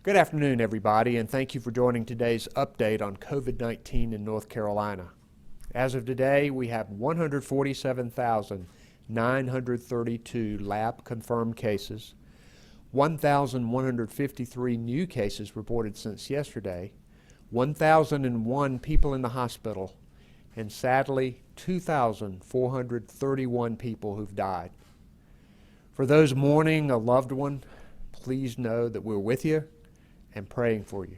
Good afternoon, everybody, and thank you for joining today's update on COVID-19 in North Carolina. As of today, we have 147,932 lab-confirmed cases, 1,153 new cases reported since yesterday, 1,001 people in the hospital, and sadly, 2,431 people who've died. For those mourning a loved one, please know that we're with you and praying for you.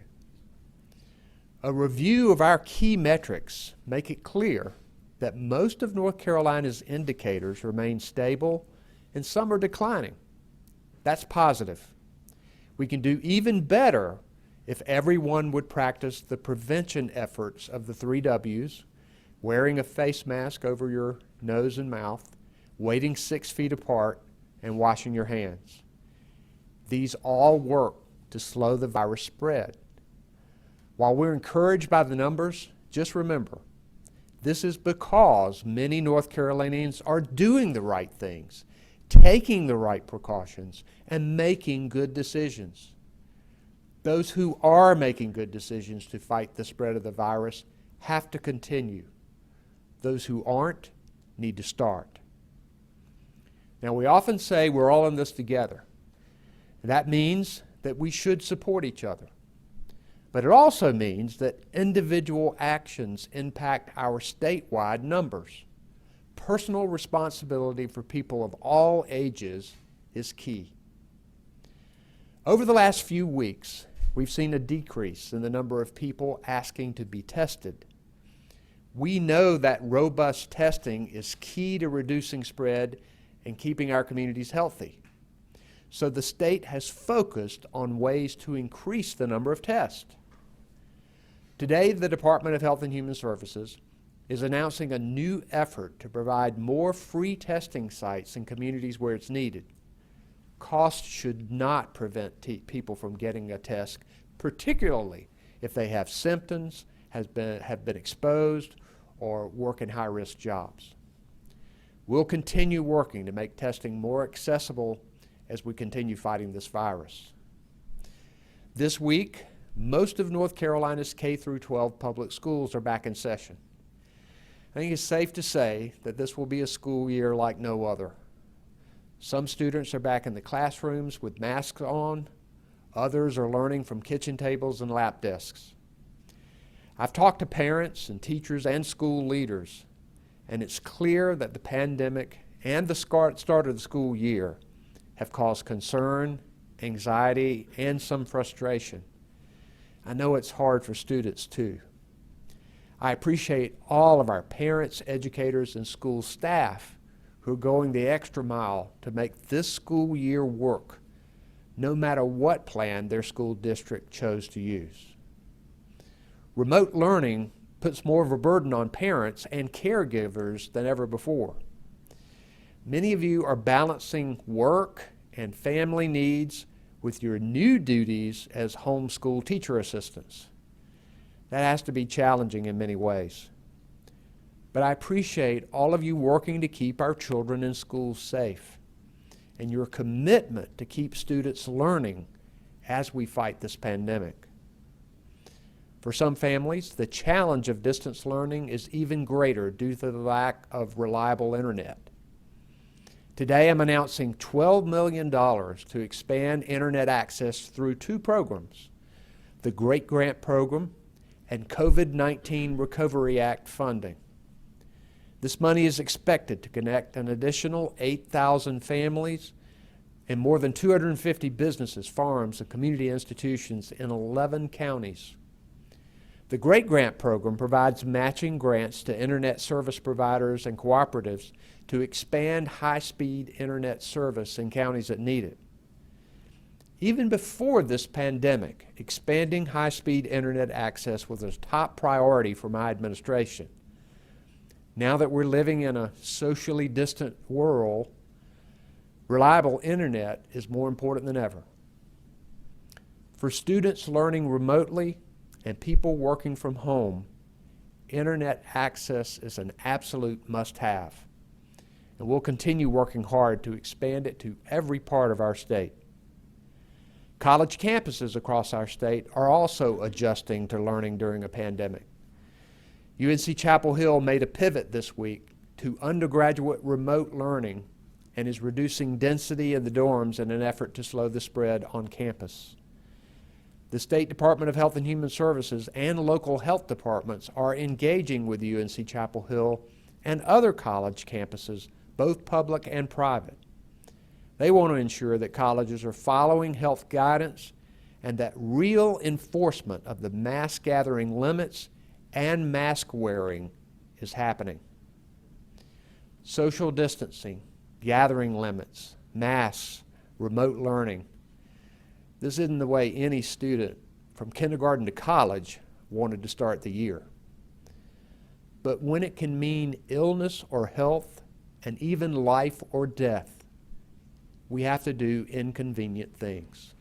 A review of our key metrics make it clear that most of North Carolina's indicators remain stable and some are declining. That's positive. We can do even better if everyone would practice the prevention efforts of the 3 W's, wearing a face mask over your nose and mouth, waiting 6 feet apart, and washing your hands. These all work to slow the virus spread. While we're encouraged by the numbers, just remember, this is because many North Carolinians are doing the right things, taking the right precautions, and making good decisions. Those who are making good decisions to fight the spread of the virus have to continue. Those who aren't need to start. Now, we often say we're all in this together. That means that we should support each other. But it also means that individual actions impact our statewide numbers. Personal responsibility for people of all ages is key. Over the last few weeks, we've seen a decrease in the number of people asking to be tested. We know that robust testing is key to reducing spread and keeping our communities healthy. So the state has focused on ways to increase the number of tests. Today, the Department of Health and Human Services is announcing a new effort to provide more free testing sites in communities where it's needed. Cost should not prevent people from getting a test, particularly if they have symptoms, have been exposed, or work in high-risk jobs. We'll continue working to make testing more accessible as we continue fighting this virus. This week, most of North Carolina's K-12 public schools are back in session. I think it's safe to say that this will be a school year like no other. Some students are back in the classrooms with masks on. Others are learning from kitchen tables and lap desks. I've talked to parents and teachers and school leaders, and it's clear that the pandemic and the start of the school year have caused concern, anxiety, and some frustration. I know it's hard for students too. I appreciate all of our parents, educators, and school staff who are going the extra mile to make this school year work, no matter what plan their school district chose to use. Remote learning puts more of a burden on parents and caregivers than ever before. Many of you are balancing work and family needs with your new duties as homeschool teacher assistants. That has to be challenging in many ways. But I appreciate all of you working to keep our children in schools safe and your commitment to keep students learning as we fight this pandemic. For some families, the challenge of distance learning is even greater due to the lack of reliable internet. Today, I'm announcing $12 million to expand internet access through 2 programs, the Great Grant Program and COVID-19 Recovery Act funding. This money is expected to connect an additional 8,000 families and more than 250 businesses, farms, and community institutions in 11 counties. The Great Grant Program provides matching grants to internet service providers and cooperatives to expand high-speed internet service in counties that need it. Even before this pandemic, expanding high-speed internet access was a top priority for my administration. Now that we're living in a socially distant world, reliable internet is more important than ever. For students learning remotely and people working from home, internet access is an absolute must-have. And we'll continue working hard to expand it to every part of our state. College campuses across our state are also adjusting to learning during a pandemic. UNC Chapel Hill made a pivot this week to undergraduate remote learning and is reducing density in the dorms in an effort to slow the spread on campus. The State Department of Health and Human Services and local health departments are engaging with UNC Chapel Hill and other college campuses, both public and private. They want to ensure that colleges are following health guidance and that real enforcement of the mass gathering limits and mask wearing is happening. Social distancing, gathering limits, masks, remote learning. This isn't the way any student from kindergarten to college wanted to start the year. But when it can mean illness or health and even life or death, we have to do inconvenient things.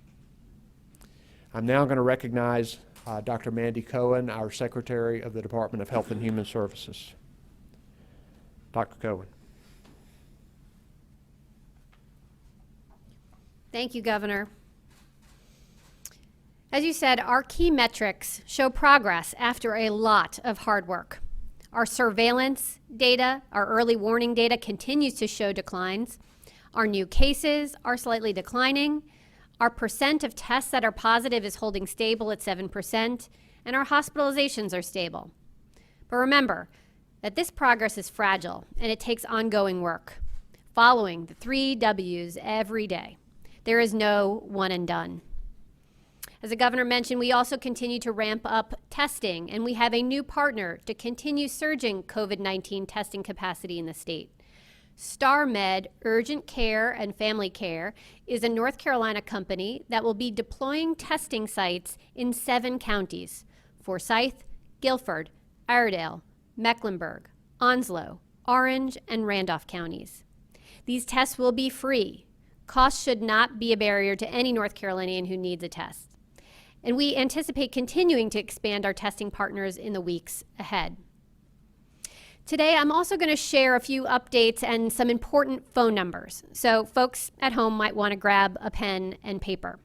I'm now going to recognize Dr. Mandy Cohen, our Secretary of the Department of Health and Human Services. Dr. Cohen. Thank you, Governor. As you said, our key metrics show progress after a lot of hard work. Our surveillance data, our early warning data continues to show declines. Our new cases are slightly declining. Our percent of tests that are positive is holding stable at 7%, and our hospitalizations are stable. But remember that this progress is fragile and it takes ongoing work, following the 3 W's every day. There is no one and done. As the governor mentioned, we also continue to ramp up testing, and we have a new partner to continue surging COVID-19 testing capacity in the state. StarMed Urgent Care and Family Care is a North Carolina company that will be deploying testing sites in 7 counties: Forsyth, Guilford, Iredell, Mecklenburg, Onslow, Orange, and Randolph counties. These tests will be free. Cost should not be a barrier to any North Carolinian who needs a test. And we anticipate continuing to expand our testing partners in the weeks ahead. Today, I'm also going to share a few updates and some important phone numbers, so folks at home might want to grab a pen and paper.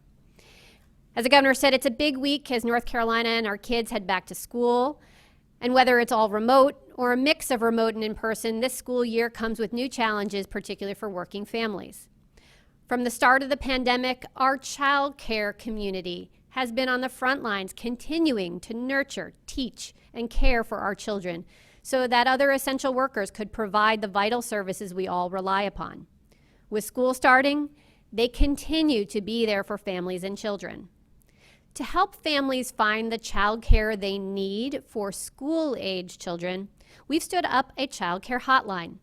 As the governor said, it's a big week as North Carolina and our kids head back to school. And whether it's all remote or a mix of remote and in-person, this school year comes with new challenges, particularly for working families. From the start of the pandemic, our child care community has been on the front lines, continuing to nurture, teach, and care for our children, so that other essential workers could provide the vital services we all rely upon. With school starting, they continue to be there for families and children. To help families find the child care they need for school-age children, we've stood up a child care hotline.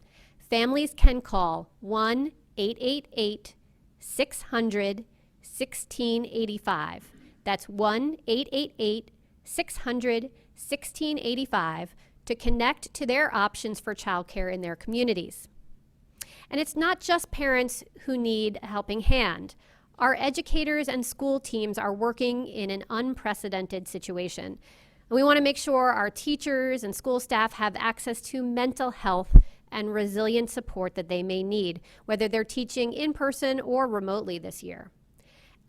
Families can call 1-888-600-1685. That's 1-888-600-1685 to connect to their options for childcare in their communities. And it's not just parents who need a helping hand. Our educators and school teams are working in an unprecedented situation. And we want to make sure our teachers and school staff have access to mental health and resilient support that they may need, whether they're teaching in person or remotely this year.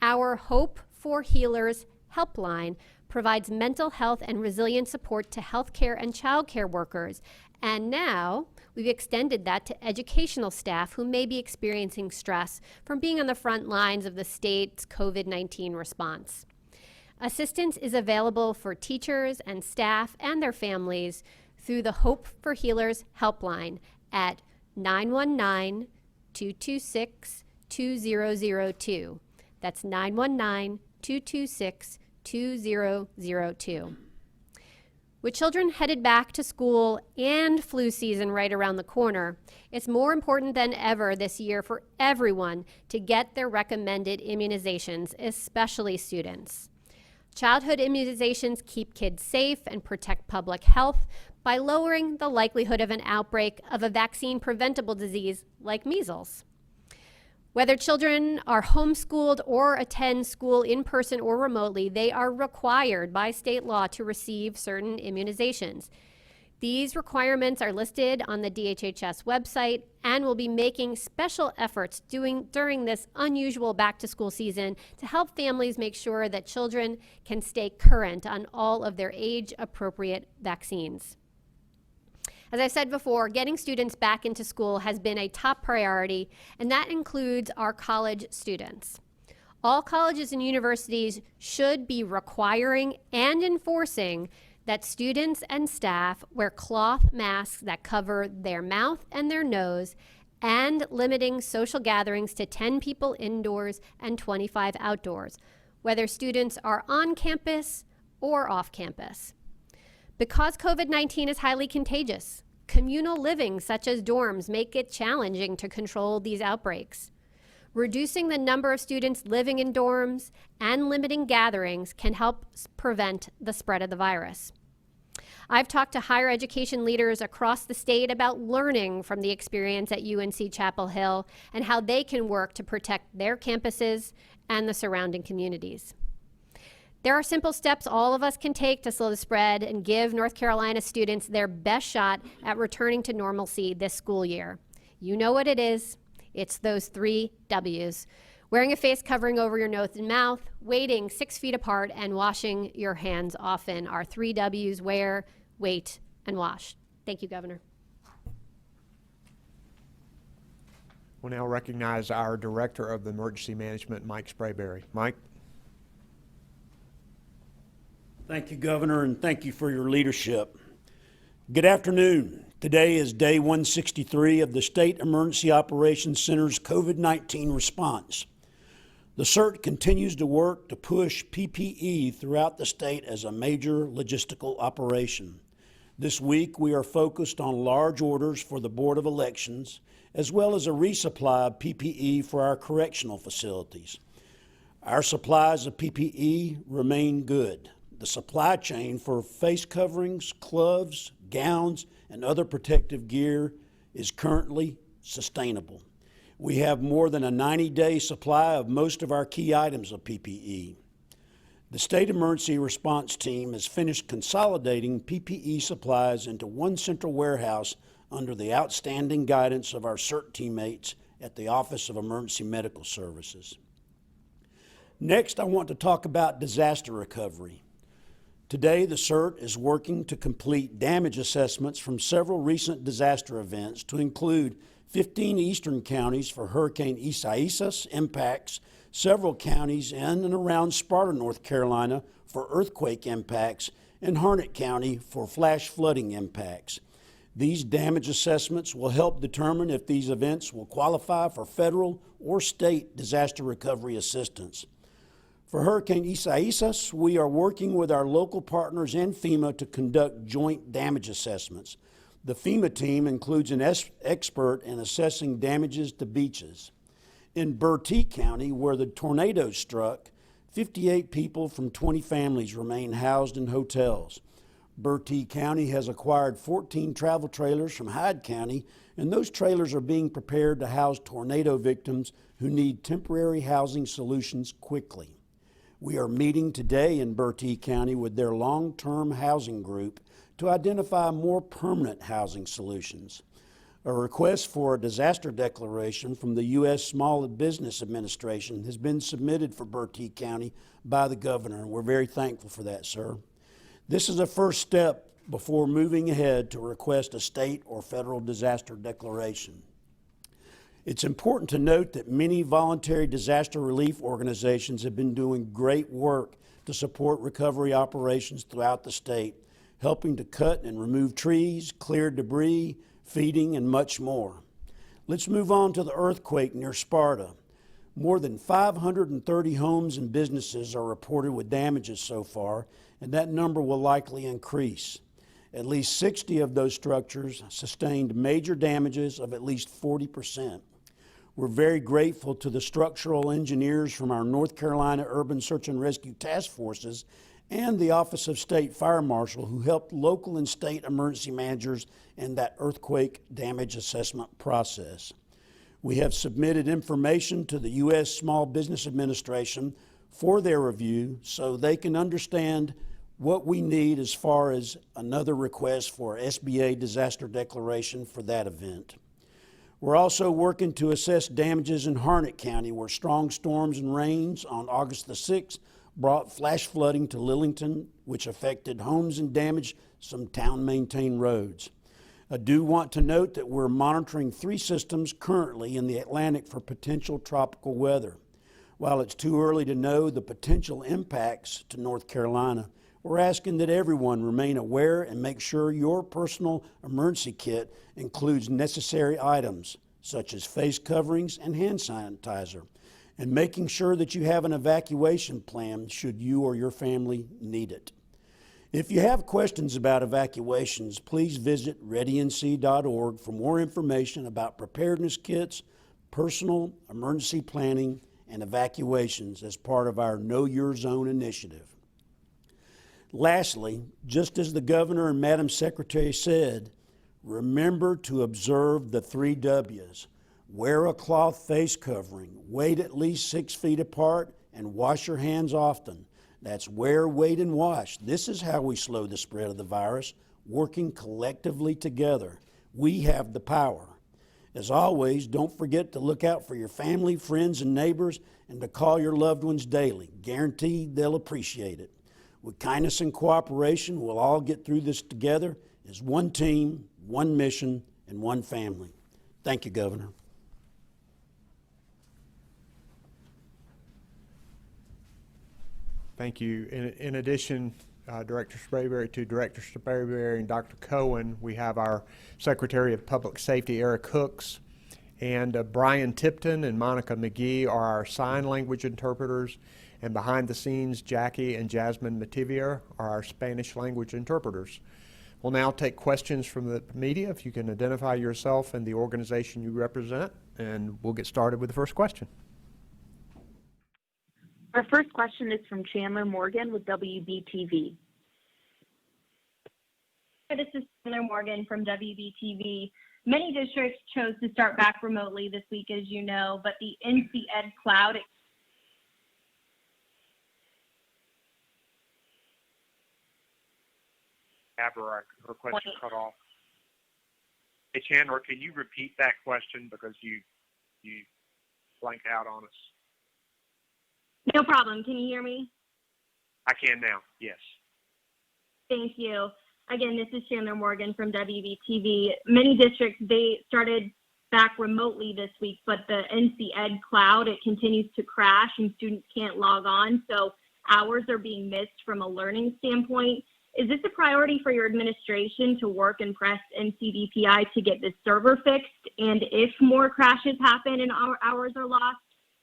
Our Hope for Healers helpline provides mental health and resilient support to healthcare and childcare workers. And now we've extended that to educational staff who may be experiencing stress from being on the front lines of the state's COVID-19 response. Assistance is available for teachers and staff and their families through the Hope for Healers helpline at 919-226-2002. That's 919-226-2002. With children headed back to school and flu season right around the corner, it's more important than ever this year for everyone to get their recommended immunizations, especially students. Childhood immunizations keep kids safe and protect public health by lowering the likelihood of an outbreak of a vaccine-preventable disease like measles. Whether children are homeschooled or attend school in person or remotely, they are required by state law to receive certain immunizations. These requirements are listed on the DHHS website and will be making special efforts during this unusual back-to-school season to help families make sure that children can stay current on all of their age-appropriate vaccines. As I said before, getting students back into school has been a top priority, and that includes our college students. All colleges and universities should be requiring and enforcing that students and staff wear cloth masks that cover their mouth and their nose, and limiting social gatherings to 10 people indoors and 25 outdoors, whether students are on campus or off campus. Because COVID-19 is highly contagious, communal living such as dorms make it challenging to control these outbreaks. Reducing the number of students living in dorms and limiting gatherings can help prevent the spread of the virus. I've talked to higher education leaders across the state about learning from the experience at UNC Chapel Hill and how they can work to protect their campuses and the surrounding communities. There are simple steps all of us can take to slow the spread and give North Carolina students their best shot at returning to normalcy this school year. You know what it is. It's those 3 W's. Wearing a face covering over your nose and mouth, waiting 6 feet apart, and washing your hands often. Our 3 W's: wear, wait, and wash. Thank you, Governor. We'll now recognize our Director of Emergency Management, Mike Sprayberry. Mike? Thank you, Governor, and thank you for your leadership. Good afternoon. Today is day 163 of the State Emergency Operations Center's COVID-19 response. The CERT continues to work to push PPE throughout the state as a major logistical operation. This week, we are focused on large orders for the Board of Elections, as well as a resupply of PPE for our correctional facilities. Our supplies of PPE remain good. The supply chain for face coverings, gloves, gowns, and other protective gear is currently sustainable. We have more than a 90-day supply of most of our key items of PPE. The State Emergency Response Team has finished consolidating PPE supplies into one central warehouse under the outstanding guidance of our CERT teammates at the Office of Emergency Medical Services. Next, I want to talk about disaster recovery. Today, the CERT is working to complete damage assessments from several recent disaster events to include 15 eastern counties for Hurricane Isaias impacts, several counties in and around Sparta, North Carolina for earthquake impacts, and Harnett County for flash flooding impacts. These damage assessments will help determine if these events will qualify for federal or state disaster recovery assistance. For Hurricane Isaias, we are working with our local partners and FEMA to conduct joint damage assessments. The FEMA team includes an expert in assessing damages to beaches. In Bertie County, where the tornado struck, 58 people from 20 families remain housed in hotels. Bertie County has acquired 14 travel trailers from Hyde County, and those trailers are being prepared to house tornado victims who need temporary housing solutions quickly. We are meeting today in Bertie County with their long-term housing group to identify more permanent housing solutions. A request for a disaster declaration from the U.S. Small Business Administration has been submitted for Bertie County by the governor, and we're very thankful for that, sir. This is a first step before moving ahead to request a state or federal disaster declaration. It's important to note that many voluntary disaster relief organizations have been doing great work to support recovery operations throughout the state, helping to cut and remove trees, clear debris, feeding, and much more. Let's move on to the earthquake near Sparta. More than 530 homes and businesses are reported with damages so far, and that number will likely increase. At least 60 of those structures sustained major damages of at least 40%. We're very grateful to the structural engineers from our North Carolina Urban Search and Rescue Task Forces and the Office of State Fire Marshal who helped local and state emergency managers in that earthquake damage assessment process. We have submitted information to the U.S. Small Business Administration for their review so they can understand what we need as far as another request for SBA disaster declaration for that event. We're also working to assess damages in Harnett County, where strong storms and rains on August the 6th brought flash flooding to Lillington, which affected homes and damaged some town-maintained roads. I do want to note that we're monitoring 3 systems currently in the Atlantic for potential tropical weather. While it's too early to know the potential impacts to North Carolina, we're asking that everyone remain aware and make sure your personal emergency kit includes necessary items such as face coverings and hand sanitizer, and making sure that you have an evacuation plan should you or your family need it. If you have questions about evacuations, please visit readync.org for more information about preparedness kits, personal emergency planning, and evacuations as part of our Know Your Zone initiative. Lastly, just as the Governor and Madam Secretary said, remember to observe the 3 W's. Wear a cloth face covering, wait at least 6 feet apart, and wash your hands often. That's wear, wait, and wash. This is how we slow the spread of the virus, working collectively together. We have the power. As always, don't forget to look out for your family, friends, and neighbors, and to call your loved ones daily. Guaranteed they'll appreciate it. With kindness and cooperation, we'll all get through this together as one team, one mission, and one family. Thank you, Governor. Thank you. In addition, Director Sprayberry, to Director Sprayberry and Dr. Cohen, we have our Secretary of Public Safety, Eric Hooks, and Brian Tipton and Monica McGee are our sign language interpreters, and behind the scenes, Jackie and Jasmine Mativier are our Spanish language interpreters. We'll now take questions from the media. If you can identify yourself and the organization you represent, and we'll get started with the first question. Our first question is from Chandler Morgan with WBTV. This is Chandler Morgan from WBTV. Many districts chose to start back remotely this week, as you know, but the NC Ed Cloud. Her question cut off. Hey, Chandler, can you repeat that question because you blanked out on us? No problem. Can you hear me? I can now, yes. Thank you. Again, this is Chandler Morgan from WBTV. Many districts, they started back remotely this week, but the NC Ed Cloud, it continues to crash and students can't log on, so hours are being missed from a learning standpoint. Is this a priority for your administration to work and press NCDPI to get this server fixed? And if more crashes happen and our hours are lost,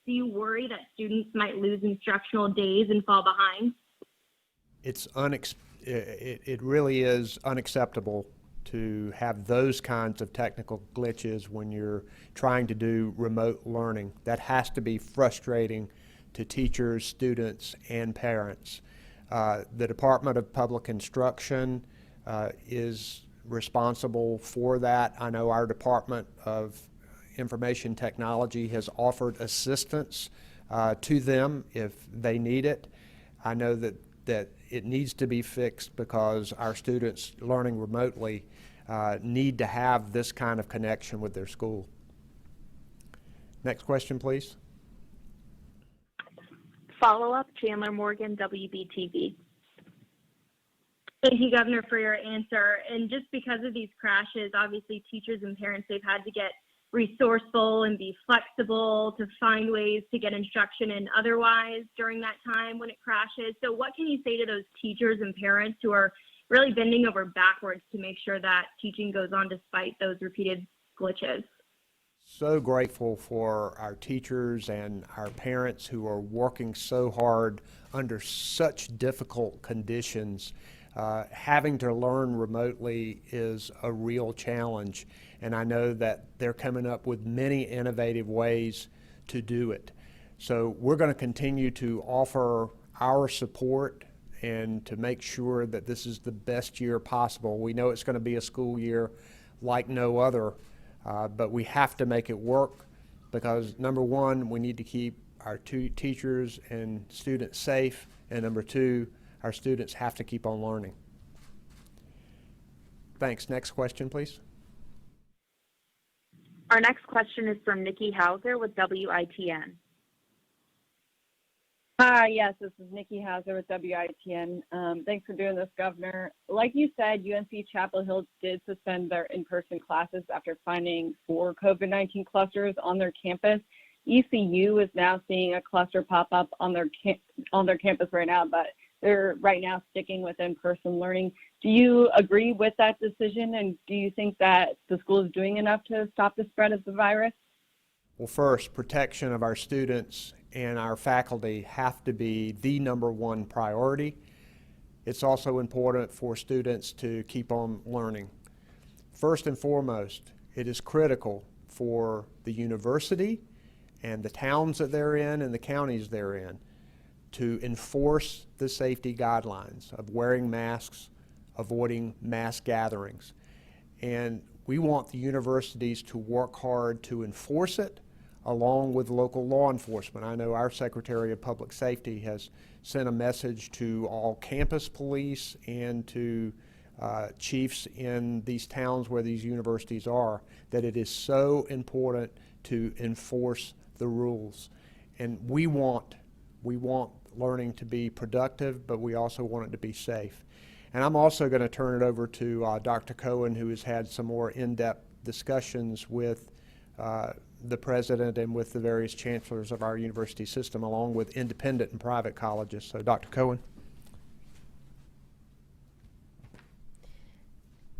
do you worry that students might lose instructional days and fall behind? It really is unacceptable to have those kinds of technical glitches when you're trying to do remote learning. That has to be frustrating to teachers, students, and parents. The Department of Public Instruction is responsible for that. I know our Department of Information Technology has offered assistance to them if they need it. I know that it needs to be fixed because our students learning remotely need to have this kind of connection with their school. Next question, please. Follow-up, Chandler Morgan, WBTV. Thank you, Governor, for your answer. And just because of these crashes, obviously teachers and parents, they've had to get resourceful and be flexible to find ways to get instruction and otherwise during that time when it crashes. So what can you say to those teachers and parents who are really bending over backwards to make sure that teaching goes on despite those repeated glitches? So grateful for our teachers and our parents who are working so hard under such difficult conditions. Having to learn remotely is a real challenge, and I know that they're coming up with many innovative ways to do it. So we're going to continue to offer our support and to make sure that this is the best year possible. We know it's going to be a school year like no other, but we have to make it work because, number one, we need to keep our teachers and students safe, and number two, our students have to keep on learning. Thanks. Next question, please. Our next question is from Nikki Hauser with WITN. Hi, yes, this is Nikki Hauser with WITN. Thanks for doing this, Governor. Like you said, UNC Chapel Hill did suspend their in-person classes after finding 4 COVID-19 clusters on their campus. ECU is now seeing a cluster pop up on their campus right now, but they're right now sticking with in-person learning. Do you agree with that decision, and do you think that the school is doing enough to stop the spread of the virus? Well, first, protection of our students and our faculty have to be the #1 priority. It's also important for students to keep on learning. First and foremost, it is critical for the university and the towns that they're in and the counties they're in to enforce the safety guidelines of wearing masks, avoiding mass gatherings. And we want the universities to work hard to enforce it along with local law enforcement. I know our Secretary of Public Safety has sent a message to all campus police and to chiefs in these towns where these universities are that it is so important to enforce the rules. And we want learning to be productive, but we also want it to be safe. And I'm also going to turn it over to Dr. Cohen, who has had some more in-depth discussions with the president and with the various chancellors of our university system, along with independent and private colleges. So, Dr. Cohen.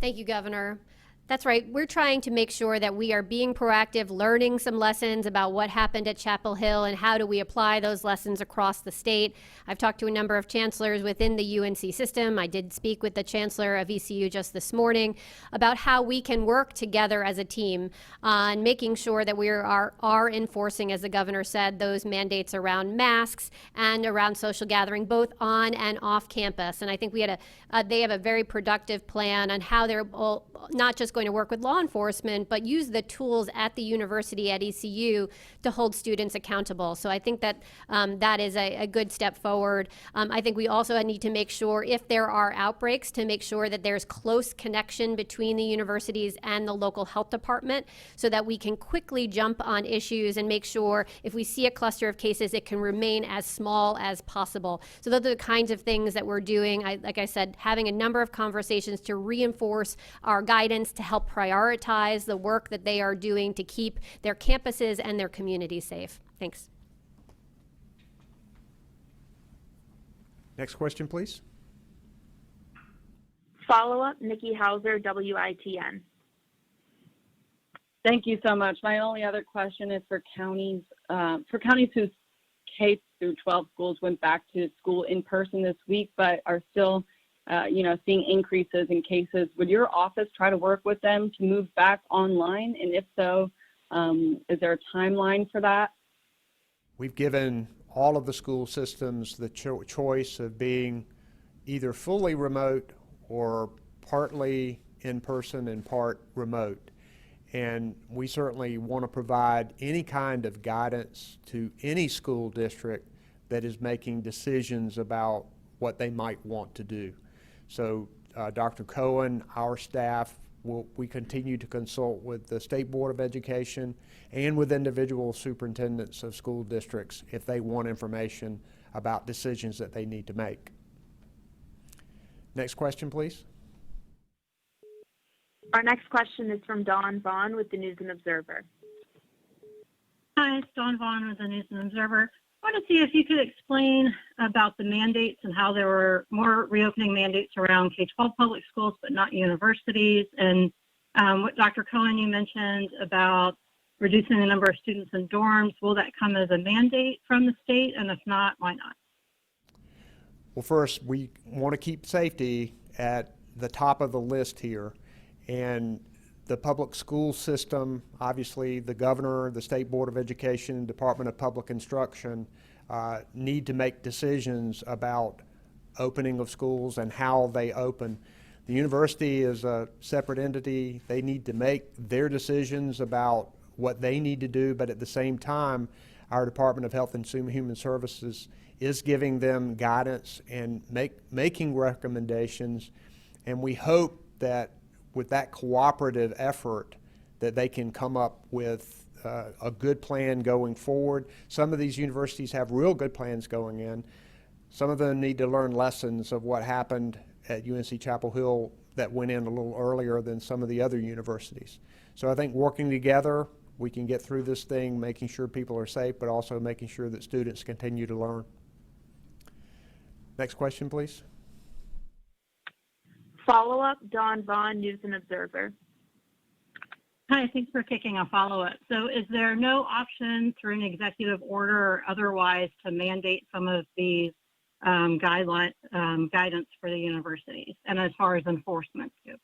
Thank you, Governor. That's right. We're trying to make sure that we are being proactive, learning some lessons about what happened at Chapel Hill and how do we apply those lessons across the state. I've talked to a number of chancellors within the UNC system. I did speak with the chancellor of ECU just this morning about how we can work together as a team on making sure that we are enforcing, as the governor said, those mandates around masks and around social gathering, both on and off campus. And I think we had they have a very productive plan on how they're not just going to work with law enforcement, but use the tools at the university at ECU to hold students accountable. So I think that that is a good step forward. I think we also need to make sure, if there are outbreaks, to make sure that there's close connection between the universities and the local health department so that we can quickly jump on issues and make sure if we see a cluster of cases, it can remain as small as possible. So those are the kinds of things that we're doing. Like I said, having a number of conversations to reinforce our guidance to help prioritize the work that they are doing to keep their campuses and their communities safe. Thanks. Next question, please. Follow-up, Nikki Hauser, WITN. Thank you so much. My only other question is for counties whose K through 12 schools went back to school in person this week, but are still seeing increases in cases. Would your office try to work with them to move back online? And if so, is there a timeline for that? We've given all of the school systems the choice of being either fully remote or partly in person and part remote. And we certainly want to provide any kind of guidance to any school district that is making decisions about what they might want to do. So Dr. Cohen, our staff, we continue to consult with the State Board of Education and with individual superintendents of school districts if they want information about decisions that they need to make. Next question, please. Our next question is from Dawn Vaughn with the News and Observer. Hi, it's Dawn Vaughn with the News and Observer. I want to see if you could explain about the mandates and how there were more reopening mandates around K-12 public schools, but not universities. And what Dr. Cohen, you mentioned about reducing the number of students in dorms. Will that come as a mandate from the state? And if not, why not? Well, first, we want to keep safety at the top of the list here. And the public school system, obviously the governor, the State Board of Education, Department of Public Instruction need to make decisions about opening of schools and how they open. The university is a separate entity. They need to make their decisions about what they need to do, but at the same time, Our Department of Health and Human Services is giving them guidance and making recommendations, and we hope that with that cooperative effort that they can come up with a good plan going forward. Some of these universities have real good plans going in. Some of them need to learn lessons of what happened at UNC Chapel Hill that went in a little earlier than some of the other universities. So I think working together, we can get through this thing, making sure people are safe, but also making sure that students continue to learn. Next question, please. Follow-up, Dawn Vaughn, News and Observer. Hi, thanks for taking a follow-up. So is there no option through an executive order or otherwise to mandate some of these guidance for the universities and as far as enforcement too?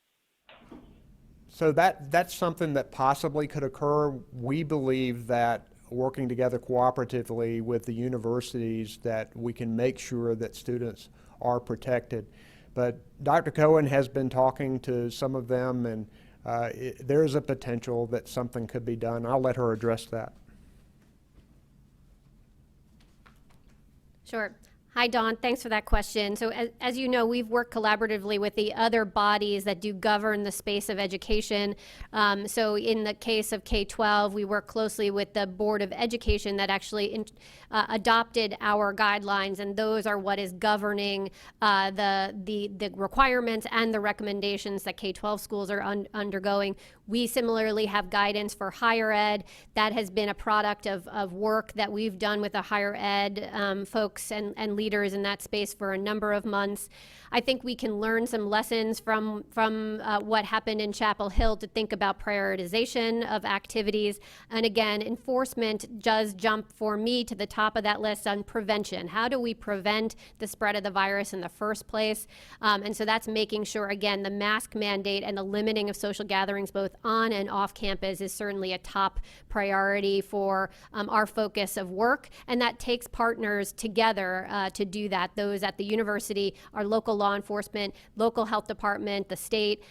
So that's something that possibly could occur. We believe that working together cooperatively with the universities that we can make sure that students are protected. But Dr. Cohen has been talking to some of them, and there is a potential that something could be done. I'll let her address that. Sure. Hi, Dawn. Thanks for that question. So as you know, we've worked collaboratively with the other bodies that do govern the space of education. So in the case of K-12, we work closely with the Board of Education that actually adopted our guidelines, and those are what is governing the requirements and the recommendations that K-12 schools are undergoing. We similarly have guidance for higher ed. That has been a product of work that we've done with the higher ed folks and leaders in that space for a number of months. I think we can learn some lessons from what happened in Chapel Hill to think about prioritization of activities. And again, enforcement does jump for me to the top of that list on prevention. How do we prevent the spread of the virus in the first place? And so that's making sure, again, the mask mandate and the limiting of social gatherings both on and off campus is certainly a top priority for our focus of work. And that takes partners together to do that. Those at the university, our local law enforcement, local health department, the state.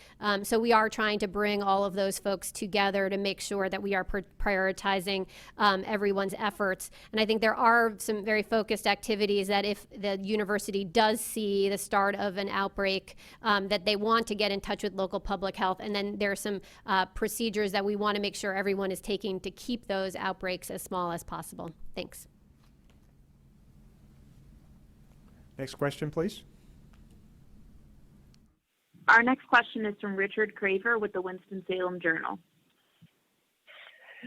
So we are trying to bring all of those folks together to make sure that we are prioritizing everyone's efforts. And I think there are some very focused activities that if the university does see the start of an outbreak, that they want to get in touch with local public health. And then there are some procedures that we want to make sure everyone is taking to keep those outbreaks as small as possible. Thanks. Next question, please. Our next question is from Richard Craver with the Winston-Salem Journal.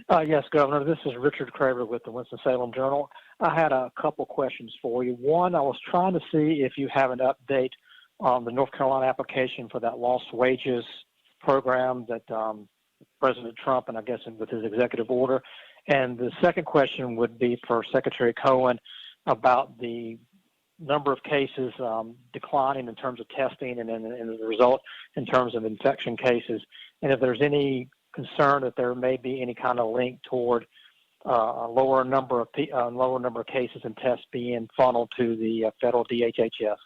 Yes, Governor, this is Richard Craver with the Winston-Salem Journal. I had a couple questions for you. One, I was trying to see if you have an update on the North Carolina application for that lost wages program that President Trump, and I guess with his executive order. And the second question would be for Secretary Cohen about the number of cases declining in terms of testing and the result in terms of infection cases. And if there's any concern that there may be any kind of link toward a lower number of cases and tests being funneled to the federal DHHS.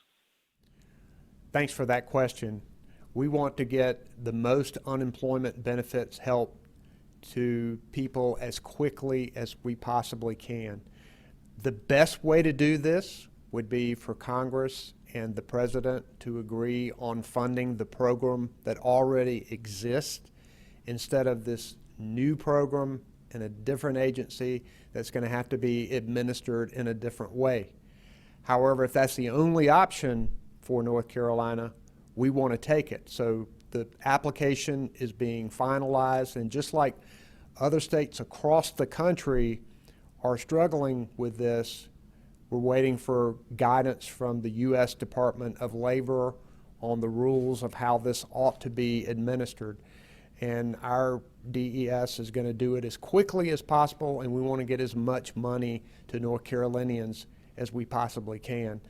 Thanks for that question. We want to get the most unemployment benefits help to people as quickly as we possibly can. The best way to do this would be for Congress and the President to agree on funding the program that already exists instead of this new program in a different agency that's going to have to be administered in a different way. However, if that's the only option for North Carolina, we want to take it. So the application is being finalized, and just like other states across the country are struggling with this, we're waiting for guidance from the U.S. Department of Labor on the rules of how this ought to be administered. And our DES is going to do it as quickly as possible, and we want to get as much money to North Carolinians as we possibly can.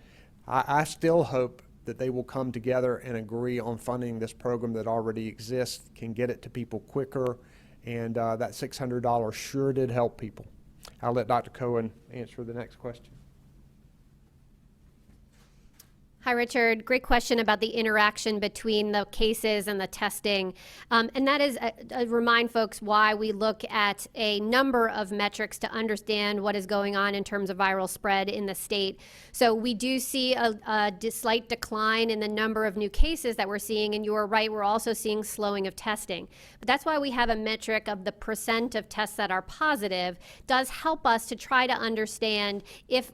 I still hope that they will come together and agree on funding this program that already exists, can get it to people quicker, and that $600 sure did help people. I'll let Dr. Cohen answer the next question. Hi, Richard. Great question about the interaction between the cases and the testing. And that is, remind folks why we look at a number of metrics to understand what is going on in terms of viral spread in the state. So we do see a slight decline in the number of new cases that we're seeing. And you are right, we're also seeing slowing of testing. But that's why we have a metric of the percent of tests that are positive does help us to try to understand if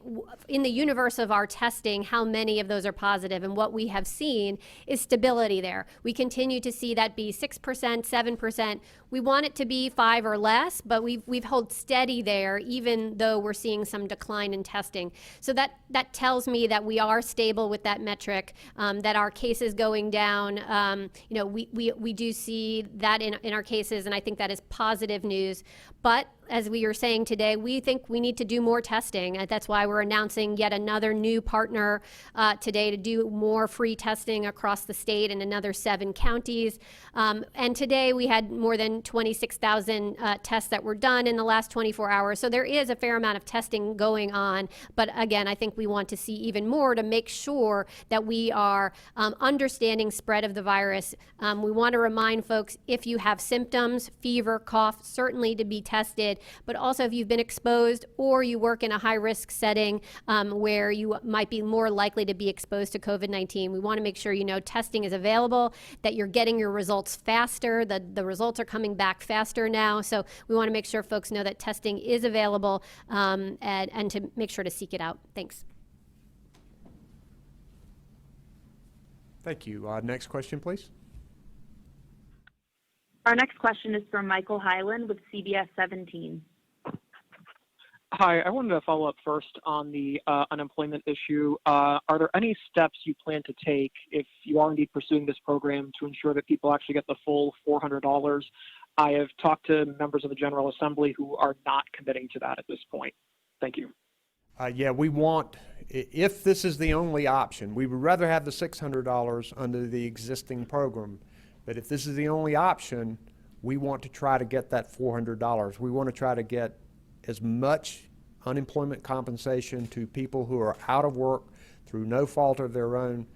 in the universe of our testing, how many of those are positive, and what we have seen is stability there. We continue to see that be 6%, 7%. We want it to be 5 or less, but we've held steady there, even though we're seeing some decline in testing. So that tells me that we are stable with that metric, that our cases going down. We do see that in our cases, and I think that is positive news. But as we are saying today, we think we need to do more testing. That's why we're announcing yet another new partner today to do more free testing across the state in another 7 counties. And today we had more than 26,000 tests that were done in the last 24 hours. So there is a fair amount of testing going on. But again, I think we want to see even more to make sure that we are understanding spread of the virus. We want to remind folks, if you have symptoms, fever, cough, certainly to be tested. But also if you've been exposed or you work in a high-risk setting where you might be more likely to be exposed to COVID-19, we want to make sure you know testing is available, that you're getting your results faster, that the results are coming back faster now. So we want to make sure folks know that testing is available and to make sure to seek it out. Thanks. Thank you. Next question, please. Our next question is from Michael Hyland with CBS 17. Hi, I wanted to follow up first on the unemployment issue. Are there any steps you plan to take if you are indeed pursuing this program to ensure that people actually get the full $400? I have talked to members of the General Assembly who are not committing to that at this point. Thank you. Yeah, we want, if this is the only option, we would rather have the $600 under the existing program. But if this is the only option, we want to try to get that $400. We want to try to get as much unemployment compensation to people who are out of work through no fault of their own,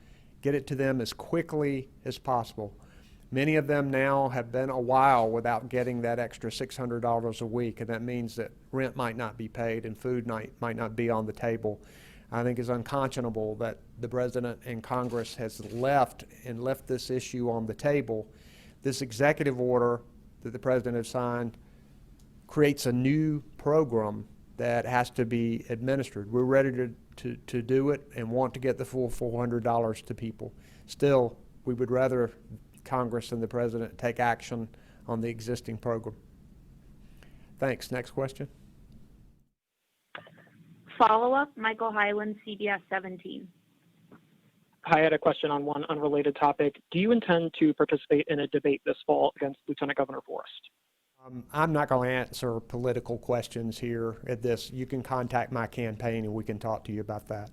get it to them as quickly as possible. Many of them now have been a while without getting that extra $600 a week, and that means that rent might not be paid and food might not be on the table. I think it's unconscionable that the President and Congress has left this issue on the table. This executive order that the President has signed creates a new program that has to be administered. We're ready to do it and want to get the full $400 to people. Still, we would rather Congress and the President take action on the existing program. Thanks. Next question. Follow-up, Michael Hyland, CBS 17. I had a question on one unrelated topic. Do you intend to participate in a debate this fall against Lieutenant Governor Forrest? I'm not going to answer political questions here at this. You can contact my campaign and we can talk to you about that.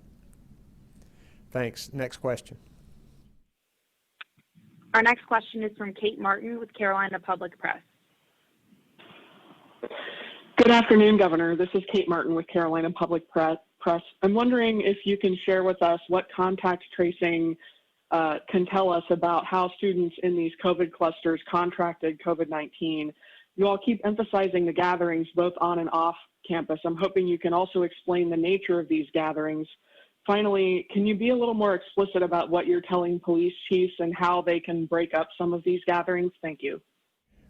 Thanks. Next question. Our next question is from Kate Martin with Carolina Public Press. Good afternoon, Governor. This is Kate Martin with Carolina Public Press. I'm wondering if you can share with us what contact tracing can tell us about how students in these COVID clusters contracted COVID-19. You all keep emphasizing the gatherings both on and off campus. I'm hoping you can also explain the nature of these gatherings. Finally, can you be a little more explicit about what you're telling police chiefs and how they can break up some of these gatherings? Thank you.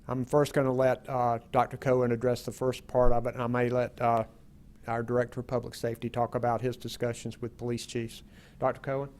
I'm first going to let Dr. Cohen address the first part of it, and I may let our Director of Public Safety talk about his discussions with police chiefs. Dr. Cohen?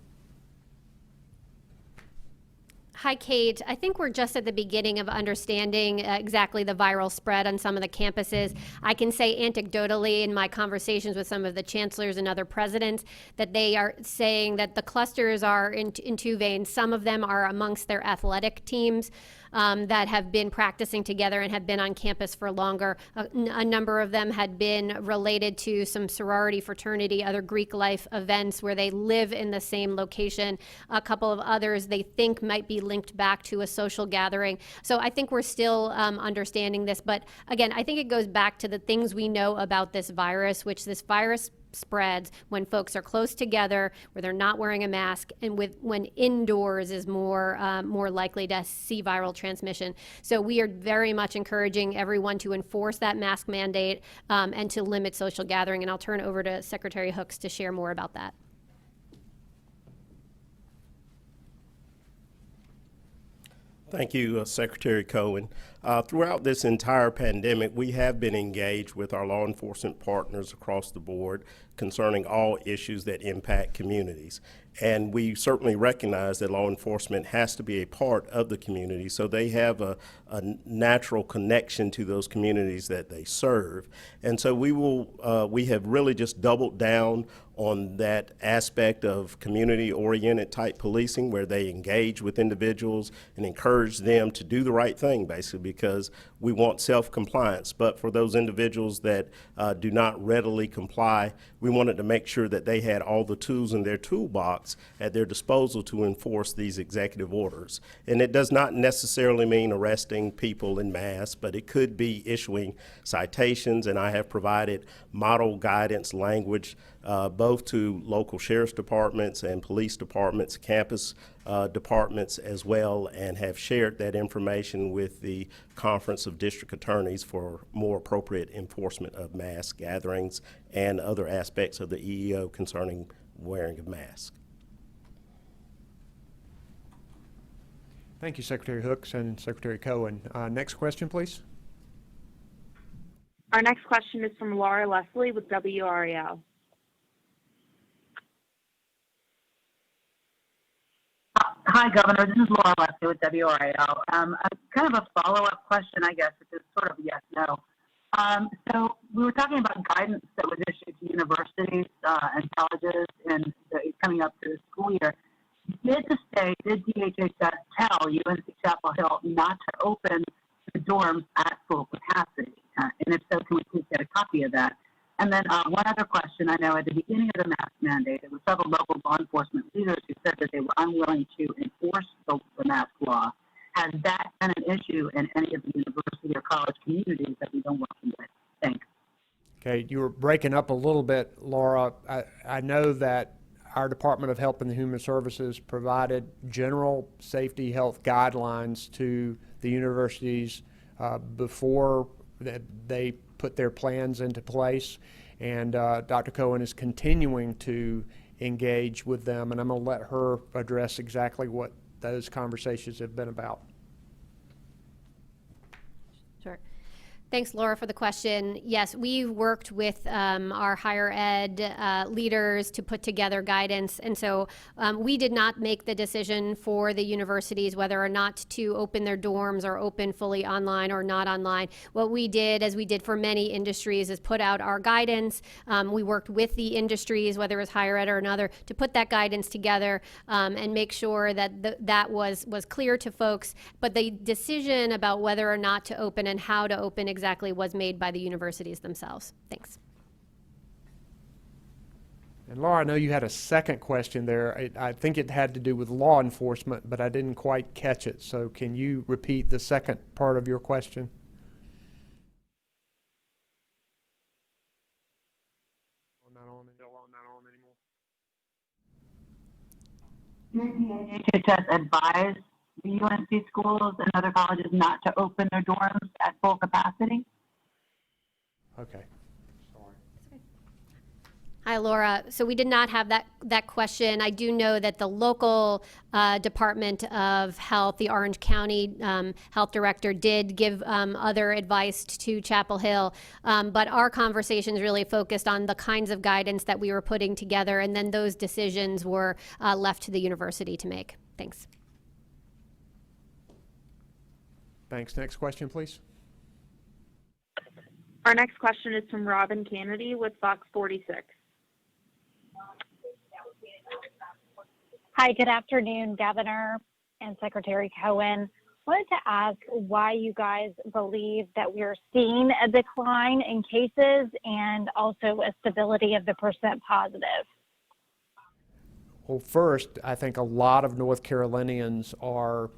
Hi, Kate. I think we're just at the beginning of understanding exactly the viral spread on some of the campuses. I can say anecdotally in my conversations with some of the chancellors and other presidents that they are saying that the clusters are in two veins. Some of them are amongst their athletic teams that have been practicing together and have been on campus for longer. A number of them had been related to some sorority, fraternity, other Greek life events where they live in the same location. A couple of others they think might be linked back to a social gathering. So I think we're still understanding this. But again, I think it goes back to the things we know about this virus, which this virus spreads when folks are close together, where they're not wearing a mask, and when indoors is more likely to see viral transmission. So we are very much encouraging everyone to enforce that mask mandate and to limit social gathering. And I'll turn over to Secretary Hooks to share more about that. Thank you, Secretary Cohen. Throughout this entire pandemic, we have been engaged with our law enforcement partners across the board concerning all issues that impact communities. And we certainly recognize that law enforcement has to be a part of the community, so they have a natural connection to those communities that they serve. And so we have really just doubled down on that aspect of community-oriented type policing, where they engage with individuals and encourage them to do the right thing, basically, because we want self-compliance. But for those individuals that do not readily comply, we wanted to make sure that they had all the tools in their toolbox at their disposal to enforce these executive orders. And it does not necessarily mean arresting people in mass, but it could be issuing citations, and I have provided model guidance language both to local sheriff's departments and police departments, campus departments as well, and have shared that information with the Conference of District Attorneys for more appropriate enforcement of mass gatherings and other aspects of the EEO concerning wearing of masks. Thank you, Secretary Hooks and Secretary Cohen. Next question, please. Our next question is from Laura Leslie with WRAL. Hi, Governor. This is Laura Leslie with WRAL. Kind of a follow-up question, I guess, which is sort of yes, no. So we were talking about guidance that was issued to universities and colleges coming up to the school year. Did DHHS tell UNC Chapel Hill not to open the dorms at full capacity? And if so, can we please get a copy of that? And then one other question. I know at the beginning of the mask mandate, there were several local law enforcement leaders who said that they were unwilling to enforce the mask law. Has that been an issue in any of the university or college communities that we've been working with? Thanks. Okay, you were breaking up a little bit, Laura. I know that our Department of Health and Human Services provided general safety health guidelines to the universities before they put their plans into place, and Dr. Cohen is continuing to engage with them, and I'm going to let her address exactly what those conversations have been about. Sure. Thanks, Laura, for the question. Yes, we've worked with our higher ed leaders to put together guidance, and so we did not make the decision for the universities whether or not to open their dorms or open fully online or not online. What we did, as we did for many industries, is put out our guidance. We worked with the industries, whether it was higher ed or another, to put that guidance together and make sure that that was clear to folks. But the decision about whether or not to open and how to open exactly was made by the universities themselves. Thanks. And Laura, I know you had a second question there. I think it had to do with law enforcement, but I didn't quite catch it. So can you repeat the second part of your question? Did DHHS advise the UNC schools and other colleges not to open their dorms at full capacity? Okay. Hi, Laura. So we did not have that question. I do know that the local Department of Health, the Orange County Health Director, did give other advice to Chapel Hill, but our conversations really focused on the kinds of guidance that we were putting together, and then those decisions were left to the university to make. Thanks. Thanks. Next question, please. Our next question is from Robin Kennedy with Fox 46. Hi, good afternoon, Governor and Secretary Cohen. I wanted to ask why you guys believe that we're seeing a decline in cases and also a stability of the percent positive. Well, first, I think a lot of North Carolinians are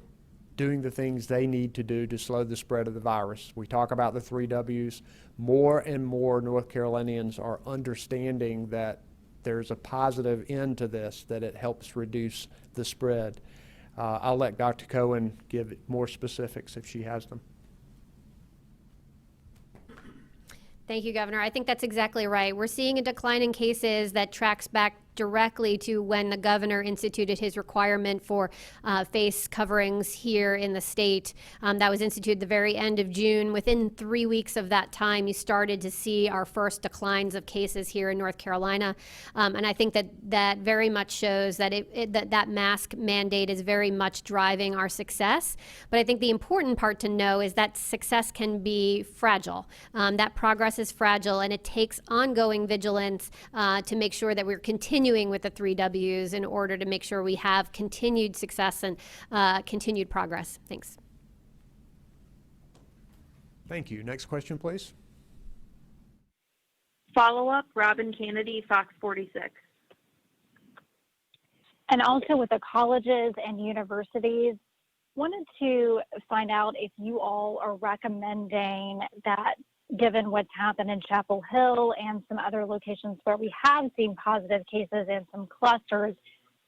doing the things they need to do to slow the spread of the virus. We talk about the 3 W's. More and more North Carolinians are understanding that there's a positive end to this, that it helps reduce the spread. I'll let Dr. Cohen give more specifics if she has them. Thank you, Governor. I think that's exactly right. We're seeing a decline in cases that tracks back directly to when the governor instituted his requirement for face coverings here in the state. That was instituted the very end of June. Within 3 weeks of that time, you started to see our first declines of cases here in North Carolina. And I think that very much shows that that mask mandate is very much driving our success. But I think the important part to know is that success can be fragile. That progress is fragile, and it takes ongoing vigilance to make sure that we're continuing with the 3 W's in order to make sure we have continued success and continued progress. Thanks. Thank you. Next question, please. Follow-up, Robin Kennedy, Fox 46. And also with the colleges and universities, wanted to find out if you all are recommending that, given what's happened in Chapel Hill and some other locations where we have seen positive cases and some clusters,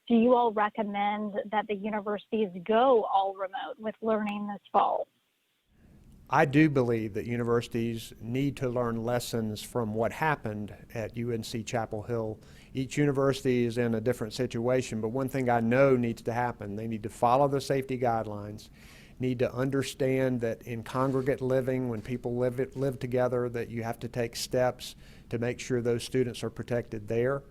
do you all recommend that the universities go all remote with learning this fall? I do believe that universities need to learn lessons from what happened at UNC Chapel Hill. Each university is in a different situation, but one thing I know needs to happen, they need to follow the safety guidelines, need to understand that in congregate living, when people live together, that you have to take steps to make sure those students are protected there.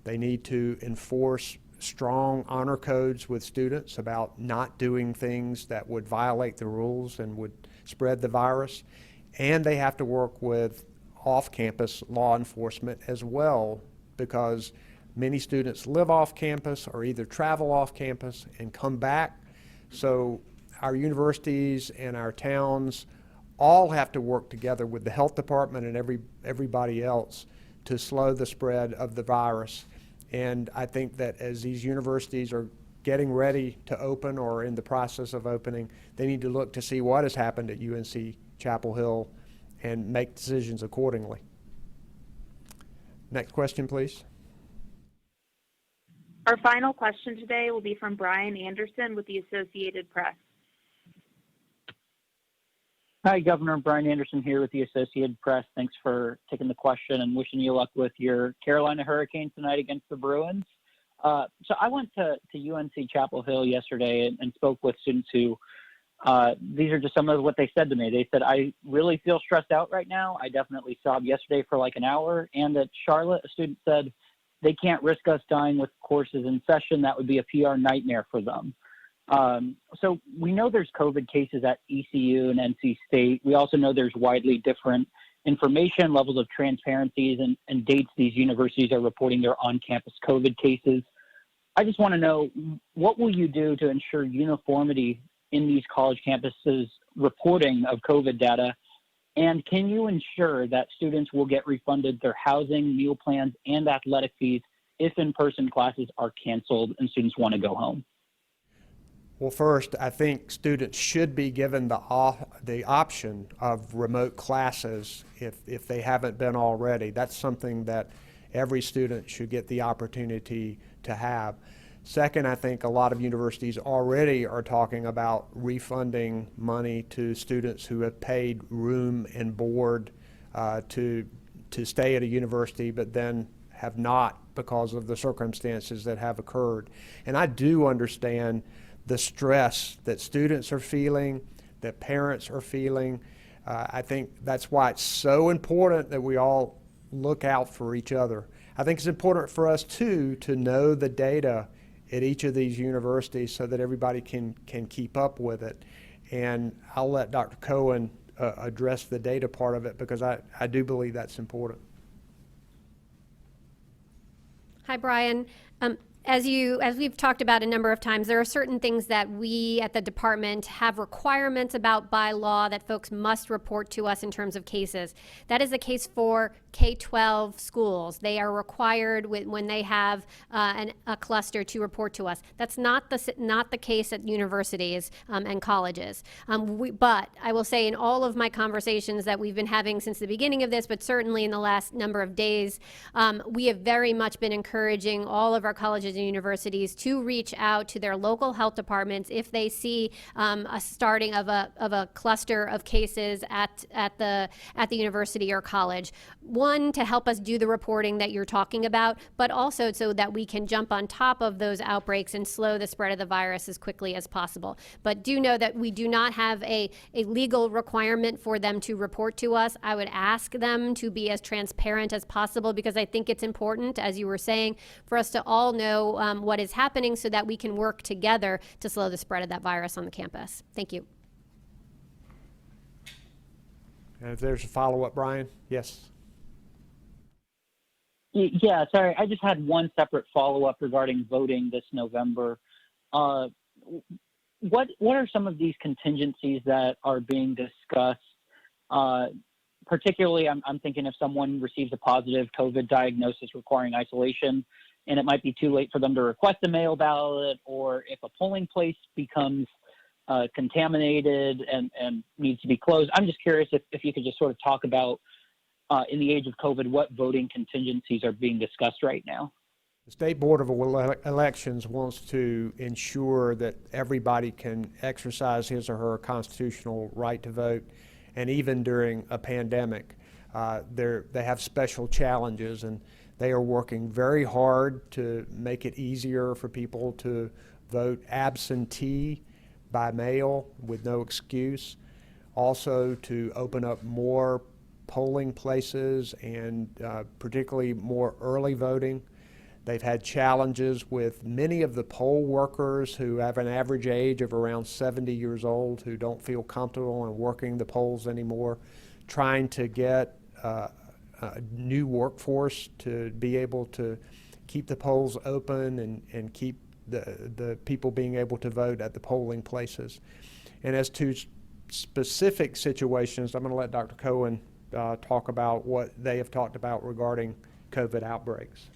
They need to enforce strong honor codes with students about not doing things that would violate the rules and would spread the virus. And they have to work with off-campus law enforcement as well, because many students live off campus or either travel off campus and come back. So our universities and our towns all have to work together with the health department and everybody else to slow the spread of the virus. And I think that as these universities are getting ready to open or in the process of opening, they need to look to see what has happened at UNC Chapel Hill and make decisions accordingly. Next question, please. Our final question today will be from Brian Anderson with the Associated Press. Hi, Governor. Brian Anderson here with the Associated Press. Thanks for taking the question and wishing you luck with your Carolina Hurricanes tonight against the Bruins. So I went to UNC Chapel Hill yesterday and spoke with students who, these are just some of what they said to me. They said, I really feel stressed out right now. I definitely sobbed yesterday for like an hour. And at Charlotte, a student said, they can't risk us dying with courses in session. That would be a PR nightmare for them. So we know there's COVID cases at ECU and NC State. We also know there's widely different information, levels of transparencies, and dates these universities are reporting their on-campus COVID cases. I just want to know, what will you do to ensure uniformity in these college campuses reporting of COVID data? And can you ensure that students will get refunded their housing, meal plans, and athletic fees if in-person classes are canceled and students want to go home? Well, first, I think students should be given the option of remote classes if they haven't been already. That's something that every student should get the opportunity to have. Second, I think a lot of universities already are talking about refunding money to students who have paid room and board to stay at a university, but then have not because of the circumstances that have occurred. And I do understand the stress that students are feeling, that parents are feeling. I think that's why it's so important that we all look out for each other. I think it's important for us too to know the data at each of these universities so that everybody can keep up with it. And I'll let Dr. Cohen address the data part of it, because I do believe that's important. Hi, Brian. As we've talked about a number of times, there are certain things that we at the department have requirements about by law that folks must report to us in terms of cases. That is the case for K-12 schools. They are required when they have a cluster to report to us. That's not the case at universities and colleges. But I will say in all of my conversations that we've been having since the beginning of this, but certainly in the last number of days, we have very much been encouraging all of our colleges and universities to reach out to their local health departments if they see a starting of a cluster of cases at the university or college. One, to help us do the reporting that you're talking about, but also so that we can jump on top of those outbreaks and slow the spread of the virus as quickly as possible. But do know that we do not have a legal requirement for them to report to us. I would ask them to be as transparent as possible, because I think it's important, as you were saying, for us to all know what is happening so that we can work together to slow the spread of that virus on the campus. Thank you. And if there's a follow-up, Brian? Yes. Yeah, sorry. I just had one separate follow-up regarding voting this November. What are some of these contingencies that are being discussed? Particularly, I'm thinking if someone receives a positive COVID diagnosis requiring isolation, and it might be too late for them to request a mail ballot, or if a polling place becomes contaminated and needs to be closed. I'm just curious if you could just sort of talk about, in the age of COVID, what voting contingencies are being discussed right now. The State Board of Elections wants to ensure that everybody can exercise his or her constitutional right to vote, and even during a pandemic. They have special challenges, and they are working very hard to make it easier for people to vote absentee by mail with no excuse. Also to open up more polling places and particularly more early voting. They've had challenges with many of the poll workers who have an average age of around 70 years old who don't feel comfortable in working the polls anymore, trying to get a new workforce to be able to keep the polls open and keep the people being able to vote at the polling places. And as to specific situations, I'm going to let Dr. Cohen talk about what they have talked about regarding COVID outbreaks.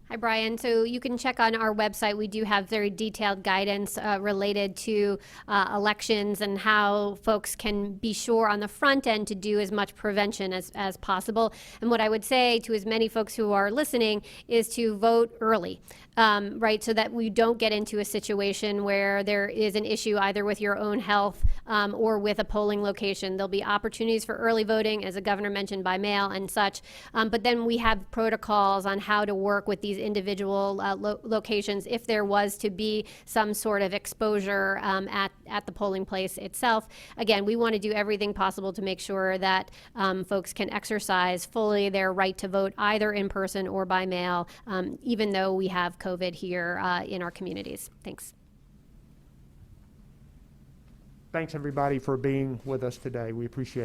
Hi, Brian. So you can check on our website. We do have very detailed guidance related to elections and how folks can be sure on the front end to do as much prevention as possible. And what I would say to as many folks who are listening is to vote early. Right, so that we don't get into a situation where there is an issue either with your own health or with a polling location. There'll be opportunities for early voting, as the governor mentioned, by mail and such. But then we have protocols on how to work with these individual locations if there was to be some sort of exposure at the polling place itself. Again, we want to do everything possible to make sure that folks can exercise fully their right to vote either in person or by mail, even though we have COVID here in our communities. Thanks. Thanks everybody for being with us today. We appreciate it.